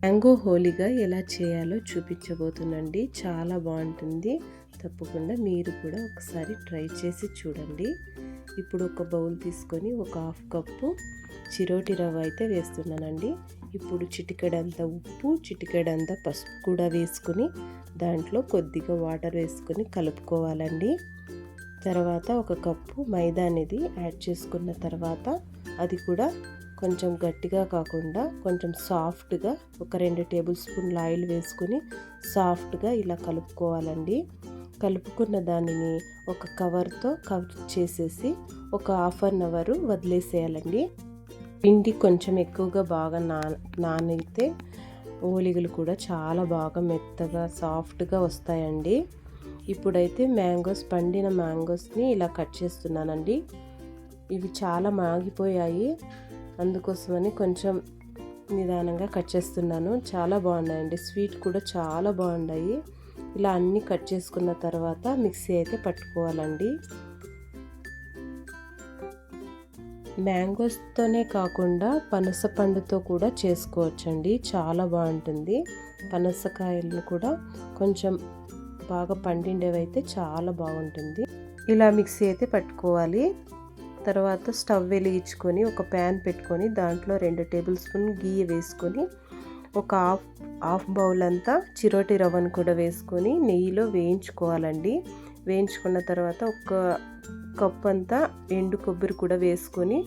Mango హోలీగా ఎలా చేయాలో చూపించబోతున్నాండి. చాలా బాగుంటుంది. తప్పకుండా మీరు కూడా ఒకసారి ట్రై చేసి చూడండి. ఇప్పుడు ఒక బౌల్ తీసుకొని ఒక హాఫ్ కప్పు చిరోటి రవ్వ అయితే వేస్తున్నానండి. ఇప్పుడు చిటికెడంత ఉప్పు, చిటికెడంత పసుపు కూడా వేసుకొని దాంట్లో కొద్దిగా వాటర్ వేసుకొని కలుపుకోవాలండి. తర్వాత ఒక కప్పు మైదా అనేది యాడ్ చేసుకున్న తర్వాత అది కూడా కొంచెం గట్టిగా కాకుండా కొంచెం సాఫ్ట్గా ఒక 2 టేబుల్ స్పూన్ల ఆయిల్ వేసుకొని సాఫ్ట్గా ఇలా కలుపుకోవాలండి. కలుపుకున్న దానిని ఒక కవర్తో కవర్ చేసేసి ఒక హాఫ్ అన్ అవర్ వదిలేసేయాలండి. పిండి కొంచెం ఎక్కువగా బాగా నానితే ఓలిగలు కూడా చాలా బాగా మెత్తగా సాఫ్ట్గా వస్తాయండి. ఇప్పుడైతే పండిన మ్యాంగోస్ని ఇలా కట్ చేస్తున్నానండి. ఇవి చాలా మాగిపోయాయి, అందుకోసమని కొంచెం నిదానంగా కట్ చేస్తున్నాను. చాలా బాగున్నాయండి, స్వీట్ కూడా చాలా బాగున్నాయి. ఇలా అన్నీ కట్ చేసుకున్న తర్వాత మిక్సీ అయితే పట్టుకోవాలండి. మ్యాంగోస్తోనే కాకుండా పనస పండుతో కూడా చేసుకోవచ్చండి, చాలా బాగుంటుంది. పనసకాయలను కూడా కొంచెం బాగా పండిండేవైతే చాలా బాగుంటుంది. ఇలా మిక్సీ అయితే పట్టుకోవాలి. తర్వాత స్టవ్ వెలిగించుకొని ఒక ప్యాన్ పెట్టుకొని దాంట్లో 2 టేబుల్ స్పూన్ గీ వేసుకొని ఒక హాఫ్ బౌల్ అంతా చిరోటి రవ్వను కూడా వేసుకొని నెయ్యిలో వేయించుకోవాలండి. వేయించుకున్న తర్వాత ఒక కప్ అంతా ఎండు కొబ్బరి కూడా వేసుకొని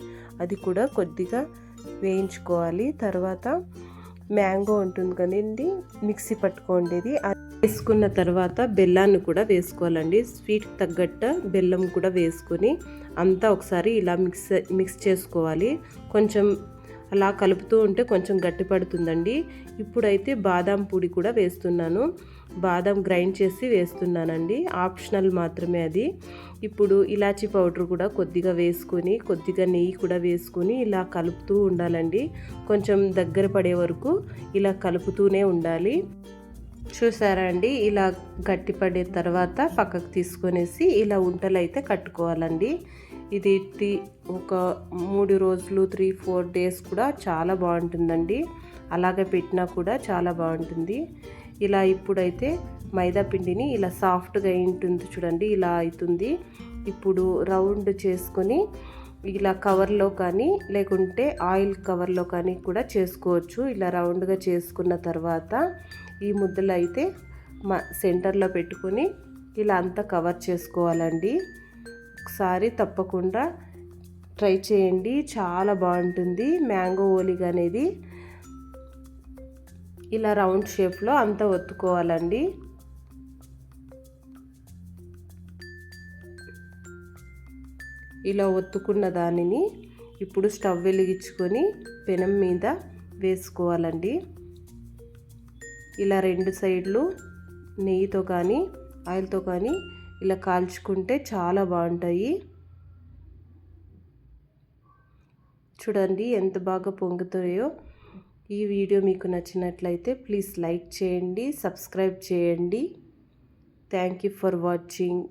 అది కూడా కొద్దిగా వేయించుకోవాలి. తర్వాత మ్యాంగో ఉంటుంది కదండి, మిక్సీ పట్టుకోండేది, అది వేసుకున్న తర్వాత బెల్లాన్ని కూడా వేసుకోవాలండి. స్వీట్ తగ్గట్టు బెల్లం కూడా వేసుకొని అంతా ఒకసారి ఇలా మిక్స్ చేసుకోవాలి. కొంచెం అలా కలుపుతూ ఉంటే కొంచెం గట్టి పడుతుందండి. ఇప్పుడైతే బాదం పొడి కూడా వేస్తున్నాను. బాదం గ్రైండ్ చేసి వేస్తున్నానండి, ఆప్షనల్ మాత్రమే అది. ఇప్పుడు ఇలాచీ పౌడర్ కూడా కొద్దిగా వేసుకొని కొద్దిగా నెయ్యి కూడా వేసుకొని ఇలా కలుపుతూ ఉండాలండి. కొంచెం దగ్గర పడే వరకు ఇలా కలుపుతూనే ఉండాలి. చూసారా అండి, ఇలా గట్టి పడే తర్వాత పక్కకు తీసుకొనేసి ఇలా ఉంటలు అయితే కట్టుకోవాలండి. ఇది ఒక 3 రోజులు 3-4 డేస్ కూడా చాలా బాగుంటుందండి. అలాగే పెట్టినా కూడా చాలా బాగుంటుంది. ఇలా ఇప్పుడైతే మైదా పిండిని ఇలా సాఫ్ట్గా ఉంటుంది చూడండి, ఇలా అవుతుంది. ఇప్పుడు రౌండ్ చేసుకొని ఇలా కవర్లో కానీ లేకుంటే ఆయిల్ కవర్లో కానీ కూడా చేసుకోవచ్చు. ఇలా రౌండ్గా చేసుకున్న తర్వాత ఈ ముద్దలు అయితే సెంటర్లో పెట్టుకొని ఇలా అంతా కవర్ చేసుకోవాలండి. ఒకసారి తప్పకుండా ట్రై చేయండి, చాలా బాగుంటుంది. మ్యాంగో ఓలిగా అనేది ఇలా రౌండ్ షేప్లో అంతా ఒత్తుకోవాలండి. ఇలా ఒత్తుకున్న దానిని ఇప్పుడు స్టవ్ వెలిగించుకొని పెనం మీద వేసుకోవాలండి. ఇలా 2 సైడ్లు నెయ్యితో కానీ ఆయిల్తో కానీ ఇలా కాల్చుకుంటే చాలా బాగుంటాయి. చూడండి ఎంత బాగా పొంగుతాయో. ఈ వీడియో మీకు నచ్చినట్లయితే ప్లీజ్ లైక్ చేయండి, సబ్స్క్రైబ్ చేయండి. Thank you for watching.